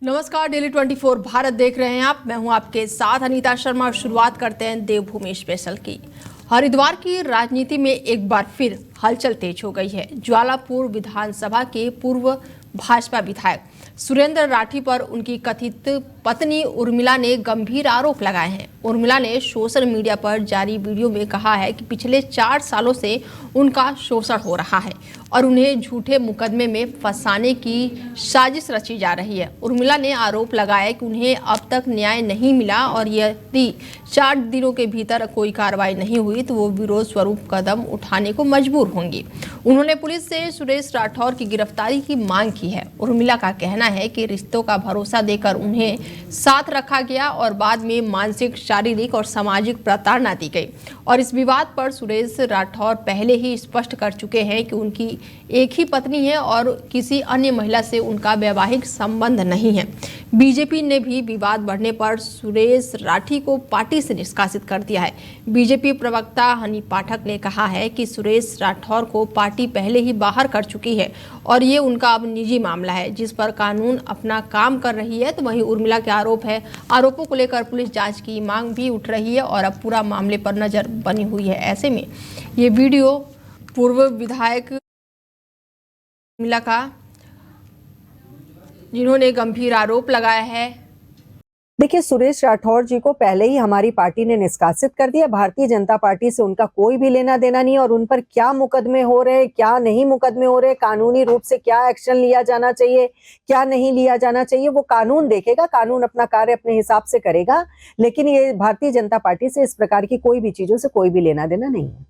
नमस्कार, डेली 24 भारत देख रहे हैं आप। मैं हूं आपके साथ अनीता शर्मा। शुरुआत करते हैं देवभूमि स्पेशल की। हरिद्वार की राजनीति में एक बार फिर हलचल तेज हो गई है। ज्वालापुर विधानसभा के पूर्व भाजपा विधायक सुरेंद्र राठी पर उनकी कथित पत्नी उर्मिला ने गंभीर आरोप लगाए हैं। उर्मिला ने सोशल मीडिया पर जारी वीडियो में कहा है कि पिछले 4 सालों से उनका शोषण हो रहा है और उन्हें झूठे मुकदमे में फंसाने की साजिश रची जा रही है। उर्मिला ने आरोप लगाया कि उन्हें अब तक न्याय नहीं मिला और यदि 4 दिनों के भीतर कोई कार्रवाई नहीं हुई तो वो विरोध स्वरूप कदम उठाने को मजबूर होंगी। उन्होंने पुलिस से सुरेश राठौर की गिरफ्तारी की मांग की है। उर्मिला का कहना है कि रिश्तों का भरोसा देकर उन्हें साथ रखा गया और बाद में मानसिक, शारीरिक और सामाजिक प्रताड़ना दी गई। और इस विवाद पर सुरेश राठौर पहले ही स्पष्ट कर चुके हैं कि उनकी एक ही पत्नी है और किसी अन्य महिला से उनका वैवाहिक संबंध नहीं है। बीजेपी ने भी विवाद बढ़ने पर सुरेश राठी को पार्टी से निष्कासित कर दिया है। बीजेपी प्रवक्ता हनी पाठक ने कहा है कि सुरेश राठौर को पार्टी पहले ही बाहर कर चुकी है और ये उनका अब निजी मामला है जिस पर कानून अपना काम कर रही है। तो वहीं उर्मिला के आरोपों को लेकर पुलिस जांच की मांग भी उठ रही है और अब पूरा मामले पर नजर बनी हुई है। ऐसे में ये वीडियो पूर्व विधायक उर्मिला का, जिन्होंने गंभीर आरोप लगाया है। देखिए, सुरेश राठौर जी को पहले ही हमारी पार्टी ने निष्कासित कर दिया। भारतीय जनता पार्टी से उनका कोई भी लेना देना नहीं और उन पर क्या मुकदमे हो रहे, क्या नहीं मुकदमे हो रहे, कानूनी रूप से क्या एक्शन लिया जाना चाहिए, क्या नहीं लिया जाना चाहिए, वो कानून देखेगा। कानून अपना कार्य अपने हिसाब से करेगा, लेकिन ये भारतीय जनता पार्टी से इस प्रकार की कोई भी चीजों से कोई भी लेना देना नहीं है।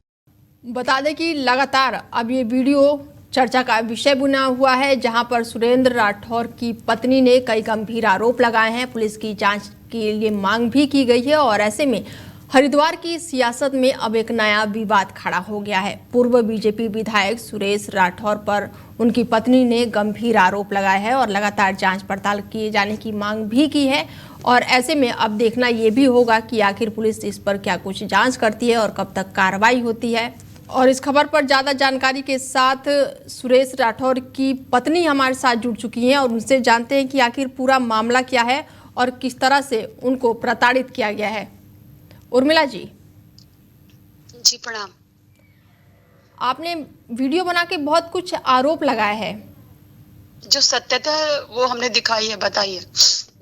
बता दें कि लगातार अब ये वीडियो चर्चा का विषय बना हुआ है, जहां पर सुरेंद्र राठौर की पत्नी ने कई गंभीर आरोप लगाए हैं। पुलिस की जांच के लिए मांग भी की गई है और ऐसे में हरिद्वार की सियासत में अब एक नया विवाद खड़ा हो गया है। पूर्व बीजेपी विधायक सुरेश राठौर पर उनकी पत्नी ने गंभीर आरोप लगाए हैं और लगातार जांच पड़ताल किए जाने की मांग भी की है। और ऐसे में अब देखना ये भी होगा कि आखिर पुलिस इस पर क्या कुछ जांच करती है और कब तक कार्रवाई होती है। और इस खबर पर ज़्यादा जानकारी के साथ सुरेश राठौर की पत्नी हमारे साथ जुड़ चुकी हैं और उनसे जानते हैं कि आखिर पूरा मामला क्या है और किस तरह से उनको प्रताड़ित किया गया है। उर्मिला जी। जी प्रणाम। आपने वीडियो बना के बहुत कुछ आरोप लगाए हैं। जो सत्यता है वो हमने दिखाई है, बताई है।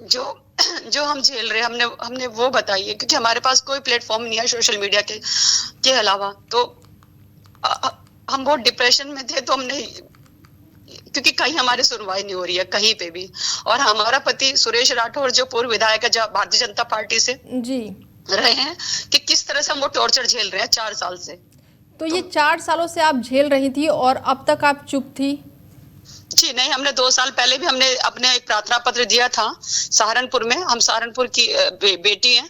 जो हम झेल रहे हैं हमने वो बताई है, क्योंकि हमारे पास कोई प्लेटफॉर्म नहीं है सोशल मीडिया के अलावा। तो हम बहुत डिप्रेशन में थे, तो हमने, क्योंकि कहीं हमारी सुनवाई नहीं हो रही है कहीं पे भी। और हमारा पति सुरेश राठौर जो पूर्व विधायक है भारतीय जनता पार्टी से जी रहे हैं, कि किस तरह से हम वो टॉर्चर झेल रहे हैं 4 साल से। तो ये 4 सालों से आप झेल रही थी और अब तक आप चुप थी? जी नहीं, हमने 2 साल पहले भी हमने अपने एक प्रार्थना पत्र दिया था सहारनपुर में। हम सहारनपुर की बेटी हैं,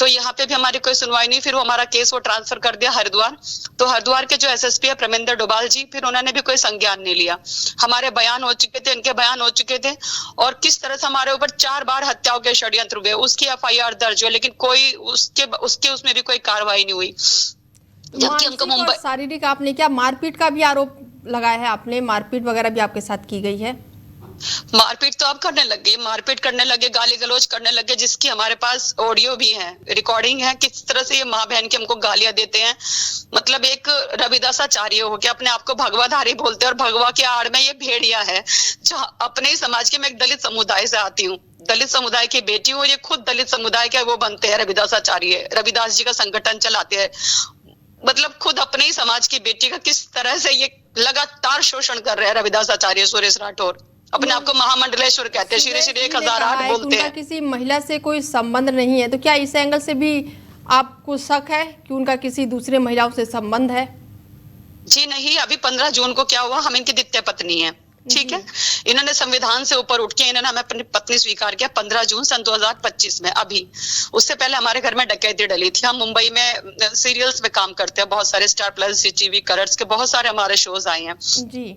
तो यहाँ पे भी हमारी कोई सुनवाई नहीं। फिर वो हमारा केस वो ट्रांसफर कर दिया हरिद्वार। तो हरिद्वार के जो एसएसपी है प्रमेंद्र डोभाल जी, फिर उन्होंने भी कोई संज्ञान नहीं लिया। हमारे बयान हो चुके थे, इनके बयान हो चुके थे, और किस तरह से हमारे ऊपर 4 बार हत्याओं के षड्यंत्र हुए। उसकी एफआईआर दर्ज हुई, लेकिन कोई उसके उसमें भी कोई कार्रवाई नहीं हुई। जबकि हमको मुंबई शारीरिक, आपने क्या मारपीट का भी आरोप लगाया है? आपने मारपीट वगैरह भी आपके साथ की गई है? मारपीट तो आप करने लगे, मारपीट करने लगे, गाली गलौज करने लगे, जिसकी हमारे पास ऑडियो भी है, रिकॉर्डिंग है, किस तरह से ये माँ बहन की हमको गालियां देते हैं। मतलब एक रविदासाचार्य हो के अपने आप को भगवाधारी बोलते हैं, और भगवा के आड़ में ये भेड़िया है जो अपने ही समाज के। मैं एक दलित समुदाय से आती हूँ, दलित समुदाय की बेटी हूँ। ये खुद दलित समुदाय के वो बनते हैं रविदासाचार्य, रविदास जी का संगठन चलाते हैं। मतलब खुद अपने ही समाज की बेटी का किस तरह से ये लगातार शोषण कर रहे हैं रविदासाचार्य सुरेश राठौर। अपने आप को महामंडलेश्वर कहते हैं, श्री श्री 1008 बोलते हैं। किसी महिला से कोई संबंध नहीं है, तो क्या इस एंगल से भी आपको शक है कि उनका किसी दूसरे महिलाओं से संबंध है? जी नहीं, अभी 15 जून को क्या हुआ, हम इनकी द्वितीय पत्नी है, ठीक है। इन्होंने संविधान से ऊपर उठ के इन्होंने हमें अपनी पत्नी स्वीकार किया 15 जून सन 2025 में। अभी उससे पहले हमारे घर में डकैती डली थी। हम मुंबई में सीरियल्स में काम करते हैं, बहुत सारे स्टार प्लस, टीवी, कलर्स के बहुत सारे हमारे शोज आए हैं जी।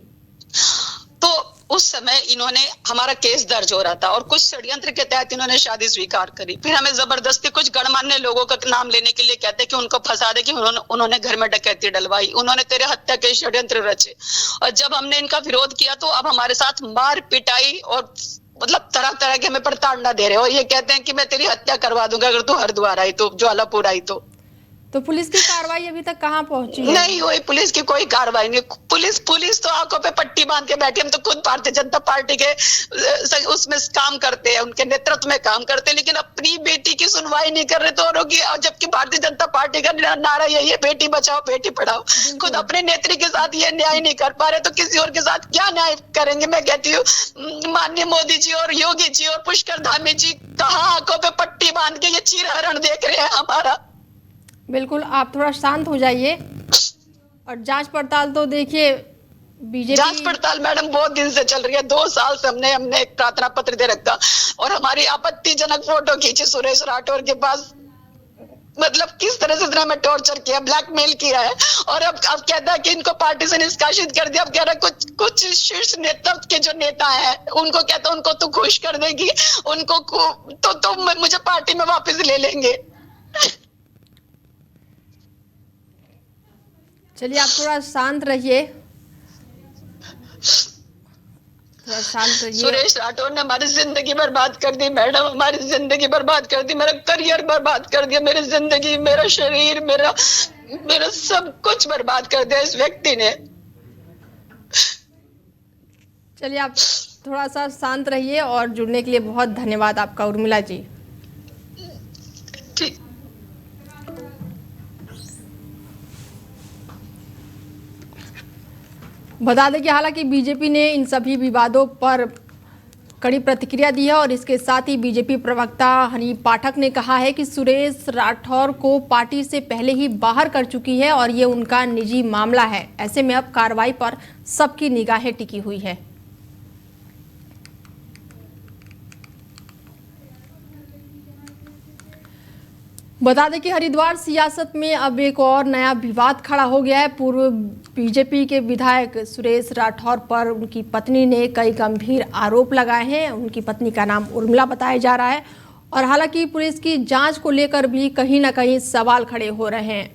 तो उस समय इन्होंने, हमारा केस दर्ज हो रहा था और कुछ षड्यंत्र के तहत इन्होंने शादी स्वीकार करी। फिर हमें जबरदस्ती कुछ गणमान्य लोगों का नाम लेने के लिए कहते कि उनको फंसा दे, कि उन्होंने घर में डकैती डलवाई, उन्होंने तेरे हत्या के षड्यंत्र रचे। और जब हमने इनका विरोध किया तो अब हमारे साथ मार पिटाई और मतलब तरह तरह के हमें प्रताड़ना दे रहे हो। ये कहते हैं कि मैं तेरी हत्या करवा दूंगा अगर तू हरिद्वार आई तो, ज्वालापुर आई तो पुलिस की कार्रवाई अभी तक कहाँ पहुंची है? नहीं हुई पुलिस की कोई कार्रवाई नहीं। पुलिस तो आंखों पे पट्टी बांध के बैठी। हम तो खुद भारतीय जनता पार्टी के उसमें काम करते हैं, उनके नेतृत्व में काम करते हैं, लेकिन अपनी बेटी की सुनवाई नहीं कर रहे तो औरों की। जबकि भारतीय जनता पार्टी का नारा यही है, बेटी बचाओ बेटी पढ़ाओ। खुद अपने नेत्री के साथ ये न्याय नहीं कर पा रहे तो किसी और के साथ क्या न्याय करेंगे। मैं कहती हूँ माननीय मोदी जी और योगी जी और पुष्कर धामी जी कहाँ आंखों पे पट्टी बांध के ये चीरहरण देख रहे हैं हमारा। बिल्कुल, आप थोड़ा शांत हो जाइए। और जांच पड़ताल तो देखिए बीजेपी जांच पड़ताल मैडम बहुत दिन से चल रही है। 2 साल से हमने एक प्रार्थना पत्र दे रखा और हमारी आपत्तिजनक फोटो खींची सुरेश राठौर के पास। मतलब किस तरह से हमें टॉर्चर किया, ब्लैकमेल किया है। और अब कहता है कि इनको पार्टी से निष्कासित कर दिया। अब कह रहा है कुछ शीर्ष नेतृत्व के जो नेता हैं उनको कहता है उनको तो खुश कर देगी, उनको तो मुझे पार्टी में वापस ले लेंगे। चलिए आप थोड़ा शांत रहिए, थोड़ा शांत रहिए। सुरेश राठौर ने हमारी जिंदगी बर्बाद कर दी मैडम, हमारी जिंदगी बर्बाद कर दी, मेरा करियर बर्बाद कर दिया, मेरी जिंदगी, मेरा शरीर, मेरा सब कुछ बर्बाद कर दिया इस व्यक्ति ने। चलिए आप थोड़ा सा शांत रहिए और जुड़ने के लिए बहुत धन्यवाद आपका उर्मिला जी। ठीक। बता दें कि हालांकि बीजेपी ने इन सभी विवादों पर कड़ी प्रतिक्रिया दी है और इसके साथ ही बीजेपी प्रवक्ता हनी पाठक ने कहा है कि सुरेश राठौर को पार्टी से पहले ही बाहर कर चुकी है और ये उनका निजी मामला है। ऐसे में अब कार्रवाई पर सबकी निगाहें टिकी हुई है। बता दें कि हरिद्वार सियासत में अब एक और नया विवाद खड़ा हो गया है। पूर्व बीजेपी के विधायक सुरेश राठौर पर उनकी पत्नी ने कई गंभीर आरोप लगाए हैं। उनकी पत्नी का नाम उर्मिला बताया जा रहा है और हालांकि पुलिस की जांच को लेकर भी कहीं ना कहीं सवाल खड़े हो रहे हैं।